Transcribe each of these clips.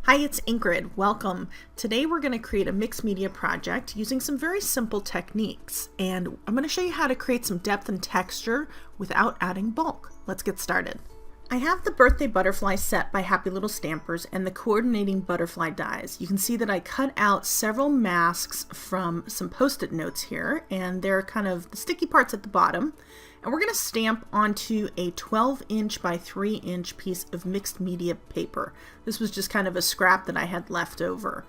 Hi, it's Ingrid. Welcome. Today we're going to create a mixed media project using some very simple techniques, and I'm going to show you how to create some depth and texture without adding bulk. Let's get started. I have the birthday butterfly set by Happy Little Stampers and the coordinating butterfly dies. You can see that I cut out several masks from some post-it notes here, and they're kind of the sticky parts at the bottom. And we're going to stamp onto a 12-inch by 3-inch piece of mixed media paper. This was just kind of a scrap that I had left over,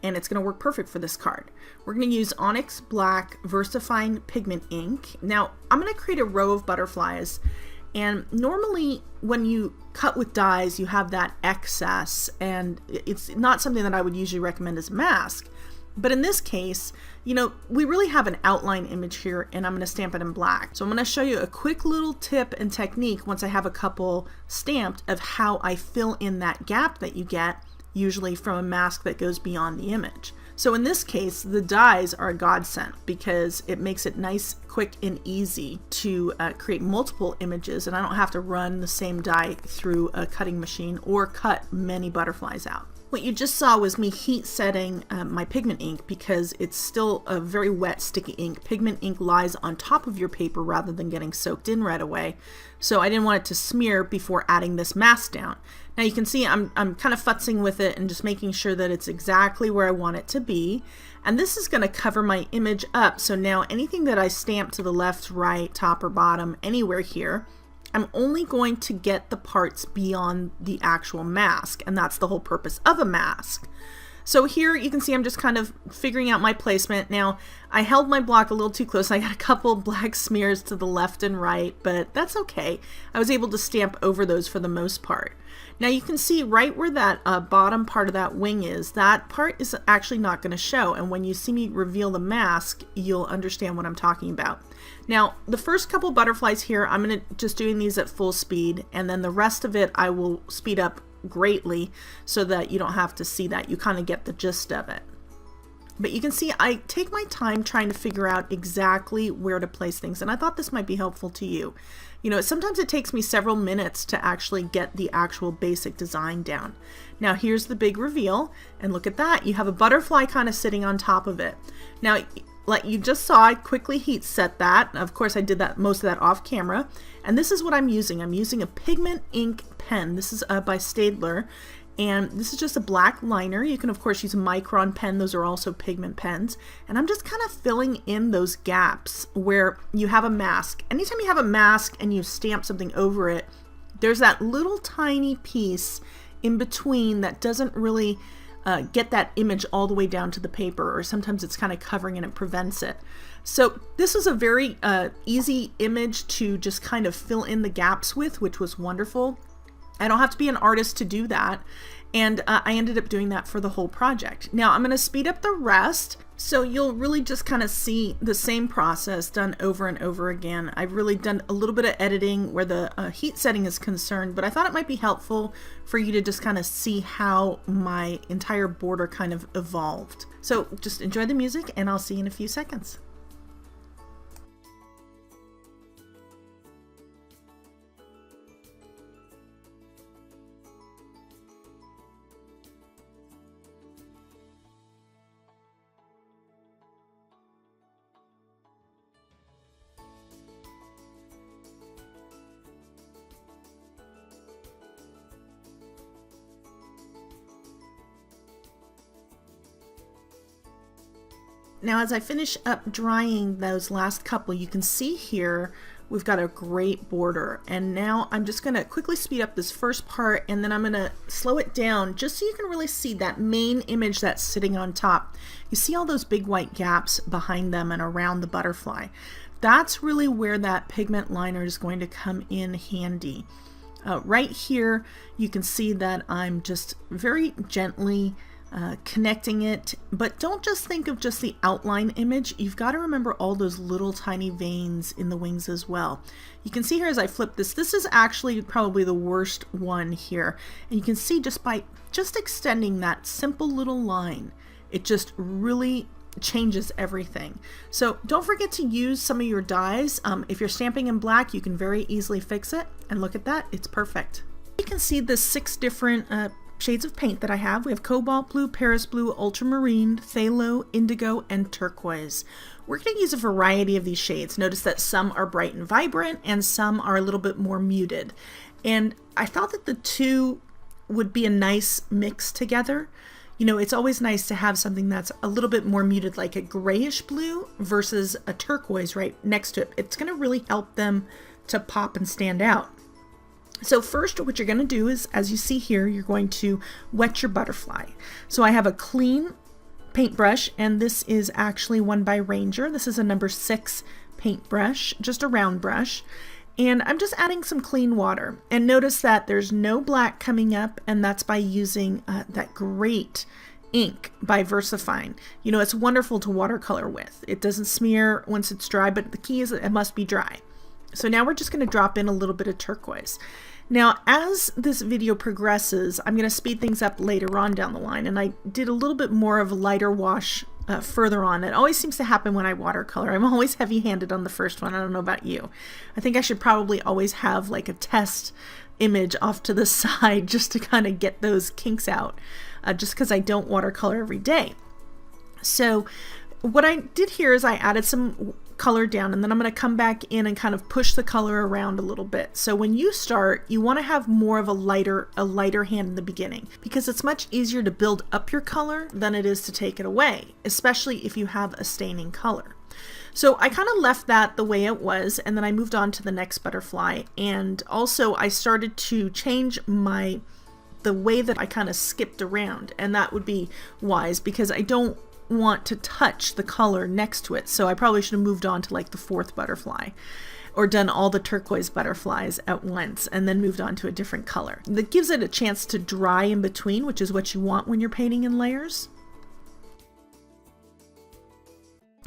and it's going to work perfect for this card. We're going to use Onyx Black VersaFine pigment ink. Now, I'm going to create a row of butterflies, and normally when you cut with dies, you have that excess, and it's not something that I would usually recommend as a mask. But in this case, we really have an outline image here, and I'm going to stamp it in black. So I'm going to show you a quick little tip and technique once I have a couple stamped of how I fill in that gap that you get usually from a mask that goes beyond the image. So in this case, the dies are a godsend because it makes it nice, quick, and easy to create multiple images, and I don't have to run the same die through a cutting machine or cut many butterflies out. What you just saw was me heat setting my pigment ink because it's still a very wet, sticky ink. Pigment ink lies on top of your paper rather than getting soaked in right away. So I didn't want it to smear before adding this mask down. Now you can see I'm kind of futzing with it and just making sure that it's exactly where I want it to be. And this is going to cover my image up. So now anything that I stamp to the left, right, top, or bottom, anywhere here, I'm only going to get the parts beyond the actual mask, and that's the whole purpose of a mask. So here you can see I'm just kind of figuring out my placement. Now, I held my block a little too close. I got a couple black smears to the left and right, but that's okay. I was able to stamp over those for the most part. Now you can see right where that bottom part of that wing is, that part is actually not going to show, and when you see me reveal the mask, you'll understand what I'm talking about. Now, the first couple butterflies here, I'm going to just doing these at full speed, and then the rest of it I will speed up greatly so that you don't have to see that. You kind of get the gist of it. But you can see I take my time trying to figure out exactly where to place things, and I thought this might be helpful to you. Sometimes it takes me several minutes to actually get the actual basic design down. Now here's the big reveal, and look at that. You have a butterfly kind of sitting on top of it. Now, like you just saw, I quickly heat set that. Of course, I did that most of that off camera. And this is what I'm using. I'm using a pigment ink pen. This is by Staedtler. And this is just a black liner. You can, of course, use a Micron pen. Those are also pigment pens. And I'm just kind of filling in those gaps where you have a mask. Anytime you have a mask and you stamp something over it, there's that little tiny piece in between that doesn't really get that image all the way down to the paper, or sometimes it's kind of covering and it prevents it. So this is a very easy image to just kind of fill in the gaps with, which was wonderful. I don't have to be an artist to do that, and I ended up doing that for the whole project. Now I'm going to speed up the rest so you'll really just kind of see the same process done over and over again. I've really done a little bit of editing where the heat setting is concerned, but I thought it might be helpful for you to just kind of see how my entire border kind of evolved. So just enjoy the music, and I'll see you in a few seconds. Now as I finish up drying those last couple, you can see here we've got a great border, and now I'm just going to quickly speed up this first part, and then I'm going to slow it down just so you can really see that main image that's sitting on top. You see all those big white gaps behind them and around the butterfly. That's really where that pigment liner is going to come in handy. Right here you can see that I'm just very gently connecting it, but don't just think of just the outline image. You've got to remember all those little tiny veins in the wings as well. You can see here as I flip this, this is actually probably the worst one here, and you can see just by extending that simple little line, it just really changes everything. So don't forget to use some of your dies. If you're stamping in black, you can very easily fix it, and look at that, it's perfect. You can see the 6 different shades of paint that I have. We have Cobalt Blue, Paris Blue, Ultramarine, Phthalo, Indigo, and Turquoise. We're going to use a variety of these shades. Notice that some are bright and vibrant and some are a little bit more muted. And I thought that the two would be a nice mix together. You know, it's always nice to have something that's a little bit more muted, like a grayish blue versus a turquoise right next to it. It's going to really help them to pop and stand out. So first, what you're going to do is, as you see here, you're going to wet your butterfly. So I have a clean paintbrush, and this is actually one by Ranger. This is a number 6 paintbrush, just a round brush. And I'm just adding some clean water. And notice that there's no black coming up, and that's by using that great ink by VersaFine. You know, it's wonderful to watercolor with. It doesn't smear once it's dry, but the key is that it must be dry. So now we're just going to drop in a little bit of turquoise. Now, as this video progresses, I'm going to speed things up later on down the line, and I did a little bit more of a lighter wash further on. It always seems to happen when I watercolor. I'm always heavy-handed on the first one. I don't know about you. I think I should probably always have like a test image off to the side just to kind of get those kinks out, just because I don't watercolor every day. So what I did here is I added some color down, and then I'm going to come back in and kind of push the color around a little bit. So when you start, you want to have more of a lighter hand in the beginning, because it's much easier to build up your color than it is to take it away, especially if you have a staining color. So I kind of left that the way it was, and then I moved on to the next butterfly. And also I started to change the way that I kind of skipped around, and that would be wise because I don't want to touch the color next to it. So I probably should have moved on to like the 4th butterfly, or done all the turquoise butterflies at once and then moved on to a different color. That gives it a chance to dry in between, which is what you want when you're painting in layers.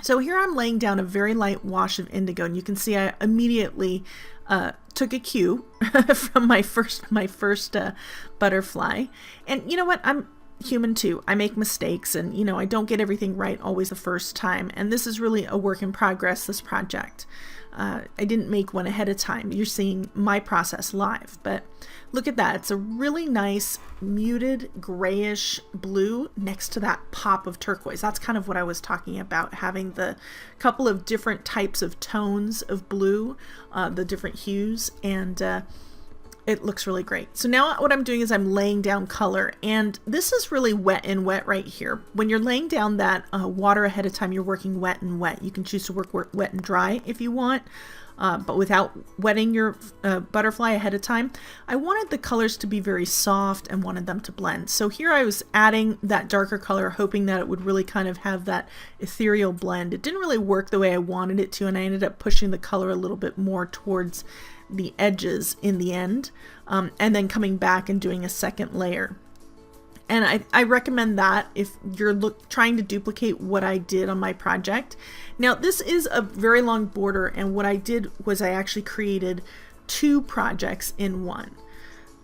So here I'm laying down a very light wash of indigo, and you can see I immediately took a cue from my first butterfly. And you know what? I'm human too. I make mistakes, and you know, I don't get everything right always the first time, and this is really a work in progress, this project. I didn't make one ahead of time. You're seeing my process live, but look at that. It's a really nice muted grayish blue next to that pop of turquoise. That's kind of what I was talking about, having the couple of different types of tones of blue, the different hues, and it looks really great. So now what I'm doing is I'm laying down color, and this is really wet and wet right here. When you're laying down that water ahead of time, you're working wet and wet. You can choose to work wet and dry if you want, but without wetting your butterfly ahead of time. I wanted the colors to be very soft and wanted them to blend. So here I was adding that darker color, hoping that it would really kind of have that ethereal blend. It didn't really work the way I wanted it to, and I ended up pushing the color a little bit more towards the edges in the end, and then coming back and doing a second layer. And I recommend that if you're trying to duplicate what I did on my project. Now this is a very long border, and what I did was I actually created 2 projects in one.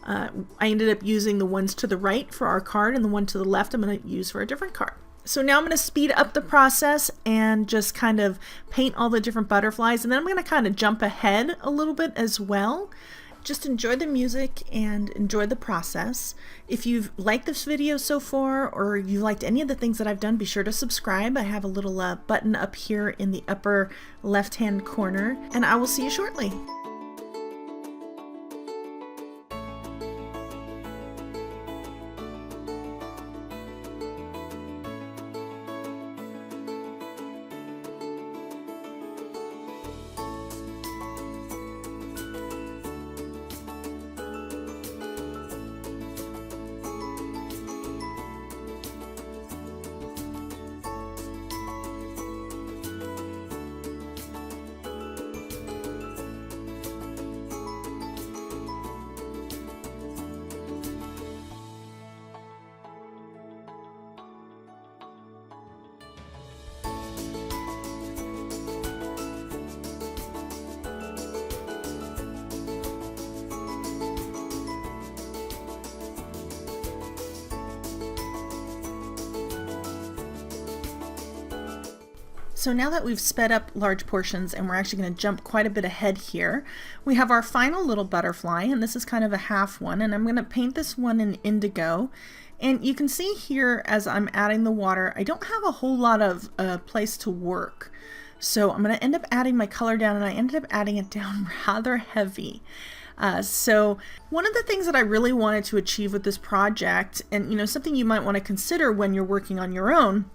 I ended up using the ones to the right for our card, and the one to the left I'm going to use for a different card. So now I'm going to speed up the process and just kind of paint all the different butterflies, and then I'm going to kind of jump ahead a little bit as well. Just enjoy the music and enjoy the process. If you've liked this video so far, or you liked any of the things that I've done, be sure to subscribe. I have a little button up here in the upper left-hand corner, and I will see you shortly. So now that we've sped up large portions and we're actually going to jump quite a bit ahead here, we have our final little butterfly, and this is kind of a half one, and I'm going to paint this one in indigo. And you can see here as I'm adding the water, I don't have a whole lot of place to work. So I'm going to end up adding my color down, and I ended up adding it down rather heavy. So one of the things that I really wanted to achieve with this project, and something you might want to consider when you're working on your own,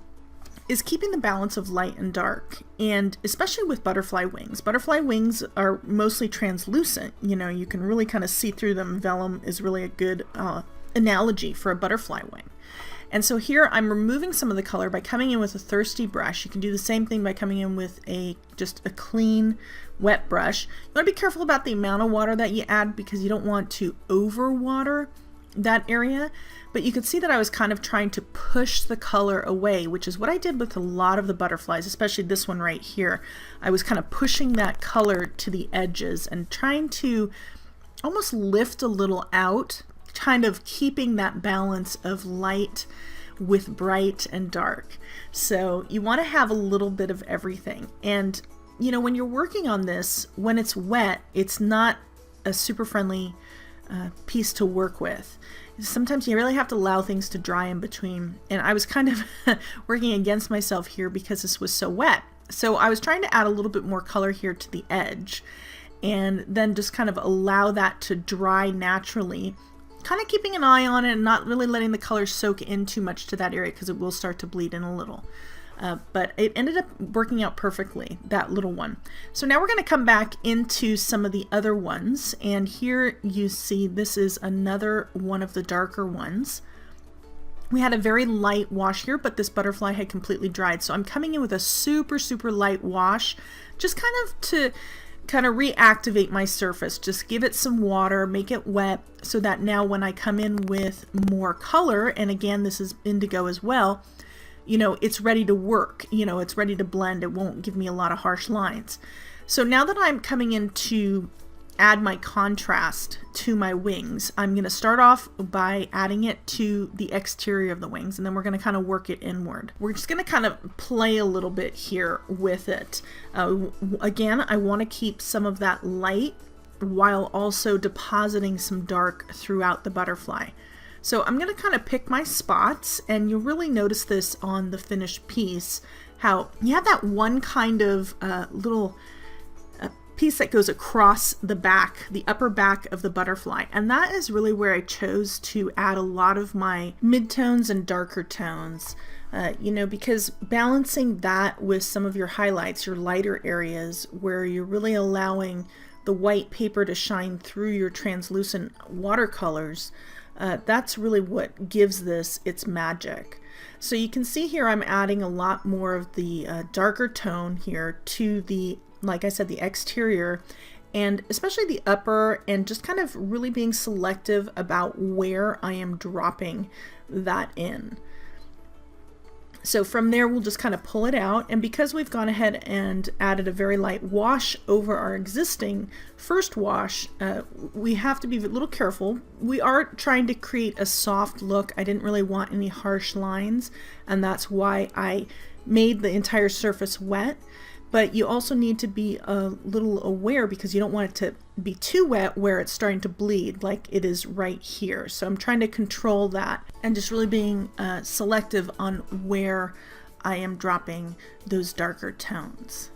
is keeping the balance of light and dark, and especially with butterfly wings. Butterfly wings are mostly translucent. You can really kind of see through them. Vellum is really a good analogy for a butterfly wing. And so here I'm removing some of the color by coming in with a thirsty brush. You can do the same thing by coming in with just a clean wet brush. You want to be careful about the amount of water that you add because you don't want to overwater that area. But you could see that I was kind of trying to push the color away, which is what I did with a lot of the butterflies, especially this one right here. I was kind of pushing that color to the edges and trying to almost lift a little out, kind of keeping that balance of light with bright and dark. So you want to have a little bit of everything. And when you're working on this, when it's wet, it's not a super friendly piece to work with. Sometimes you really have to allow things to dry in between, and I was kind of working against myself here because this was so wet. So I was trying to add a little bit more color here to the edge and then just kind of allow that to dry naturally, kind of keeping an eye on it and not really letting the color soak in too much to that area because it will start to bleed in a little. But it ended up working out perfectly, that little one. So now we're going to come back into some of the other ones, and here you see this is another one of the darker ones. We had a very light wash here, but this butterfly had completely dried. So I'm coming in with a super, super light wash, just to reactivate my surface. Just give it some water, make it wet, so that now when I come in with more color, and again, this is indigo as well, it's ready to work, it's ready to blend. It won't give me a lot of harsh lines. So now that I'm coming in to add my contrast to my wings, I'm going to start off by adding it to the exterior of the wings, and then we're going to kind of work it inward. We're just going to kind of play a little bit here with it. Again, I want to keep some of that light while also depositing some dark throughout the butterfly. So I'm going to kind of pick my spots, and you'll really notice this on the finished piece, how you have that one kind of little piece that goes across the back, the upper back of the butterfly. And that is really where I chose to add a lot of my midtones and darker tones, because balancing that with some of your highlights, your lighter areas where you're really allowing the white paper to shine through your translucent watercolors, that's really what gives this its magic. So you can see here I'm adding a lot more of the darker tone here to the, like I said, the exterior, and especially the upper, and just kind of really being selective about where I am dropping that in. So from there we'll just kind of pull it out, and because we've gone ahead and added a very light wash over our existing first wash, we have to be a little careful. We are trying to create a soft look. I didn't really want any harsh lines, and that's why I made the entire surface wet. But you also need to be a little aware, because you don't want it to be too wet where it's starting to bleed like it is right here. So I'm trying to control that and just really being selective on where I am dropping those darker tones.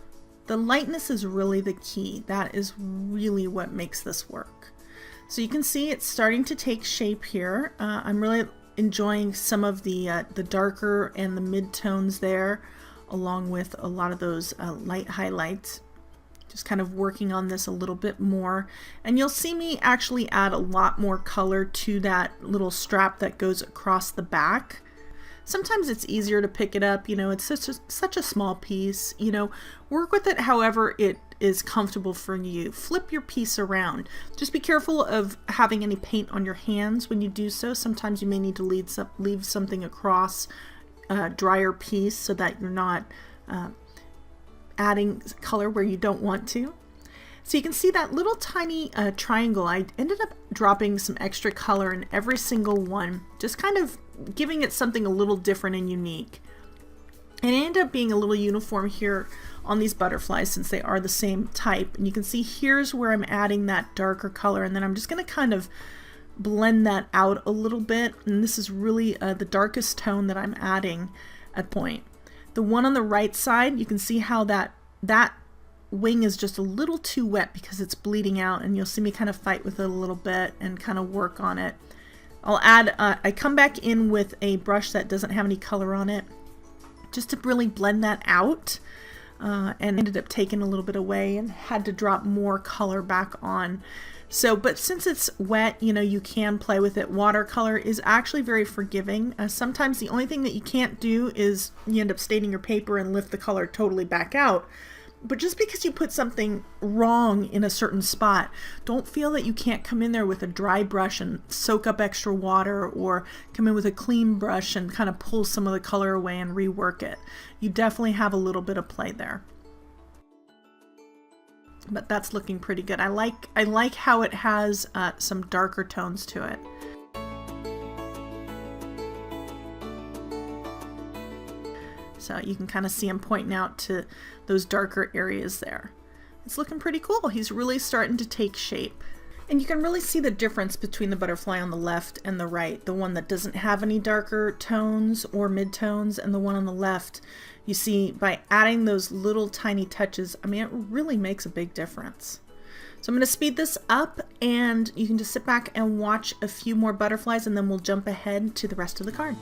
The lightness is really the key. That is really what makes this work. So you can see it's starting to take shape here. I'm really enjoying some of the darker and the mid-tones there, along with a lot of those light highlights. Just kind of working on this a little bit more. And you'll see me actually add a lot more color to that little strap that goes across the back. Sometimes it's easier to pick it up, it's such a small piece, work with it however it is comfortable for you. Flip your piece around. Just be careful of having any paint on your hands when you do so. Sometimes you may need to leave something across a drier piece so that you're not adding color where you don't want to. So you can see that little tiny triangle. I ended up dropping some extra color in every single one, just kind of giving it something a little different and unique. And it ended up being a little uniform here on these butterflies since they are the same type. And you can see here's where I'm adding that darker color, and then I'm just going to kind of blend that out a little bit. And this is really the darkest tone that I'm adding at point. The one on the right side, you can see how that wing is just a little too wet because it's bleeding out, and you'll see me kind of fight with it a little bit and kind of work on it. I'll add, I come back in with a brush that doesn't have any color on it, just to really blend that out, and ended up taking a little bit away and had to drop more color back on. So, but since it's wet, you know, you can play with it. Watercolor is actually very forgiving. Sometimes the only thing that you can't do is you end up staining your paper and lift the color totally back out. But just because you put something wrong in a certain spot, don't feel that you can't come in there with a dry brush and soak up extra water, or come in with a clean brush and kind of pull some of the color away and rework it. You definitely have a little bit of play there. But that's looking pretty good. I like how it has some darker tones to it. So you can kind of see him pointing out to those darker areas there. It's looking pretty cool. He's really starting to take shape. And you can really see the difference between the butterfly on the left and the right. The one that doesn't have any darker tones or midtones, and the one on the left, you see by adding those little tiny touches, I mean, it really makes a big difference. So I'm going to speed this up, and you can just sit back and watch a few more butterflies, and then we'll jump ahead to the rest of the card.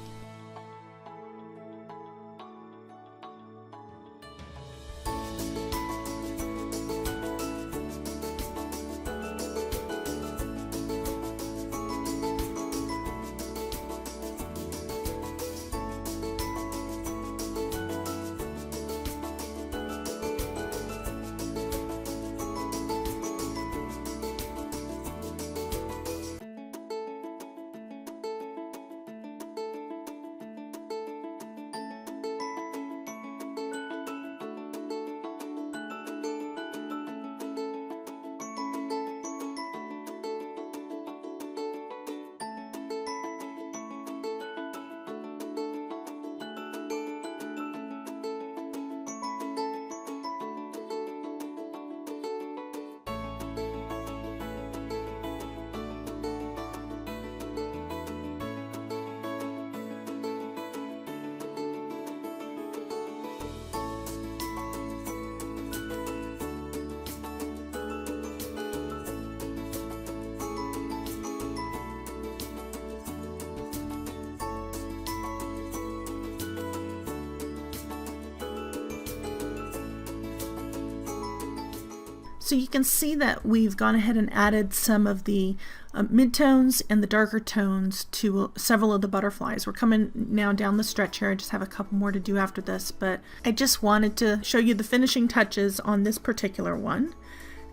So you can see that we've gone ahead and added some of the midtones and the darker tones to several of the butterflies. We're coming now down the stretch here. I just have a couple more to do after this, but I just wanted to show you the finishing touches on this particular one.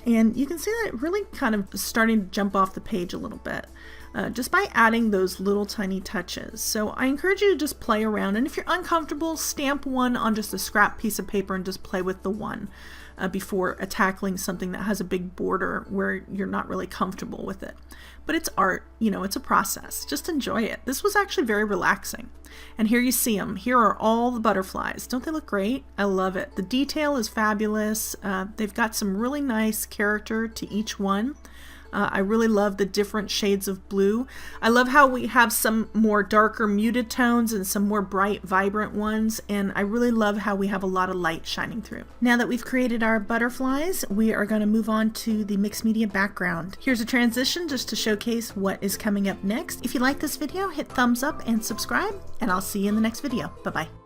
And you can see that it really kind of starting to jump off the page a little bit. Just by adding those little tiny touches. So I encourage you to just play around, and if you're uncomfortable, stamp one on just a scrap piece of paper and just play with the one before tackling something that has a big border where you're not really comfortable with it. But it's art, you know, it's a process. Just enjoy it. This was actually very relaxing. And here you see them. Here are all the butterflies. Don't they look great? I love it. The detail is fabulous. They've got some really nice character to each one. I really love the different shades of blue. I love how we have some more darker muted tones and some more bright vibrant ones, and I really love how we have a lot of light shining through. Now that we've created our butterflies, we are going to move on to the mixed media background. Here's a transition just to showcase what is coming up next. If you like this video, hit thumbs up and subscribe, and I'll see you in the next video. Bye-bye.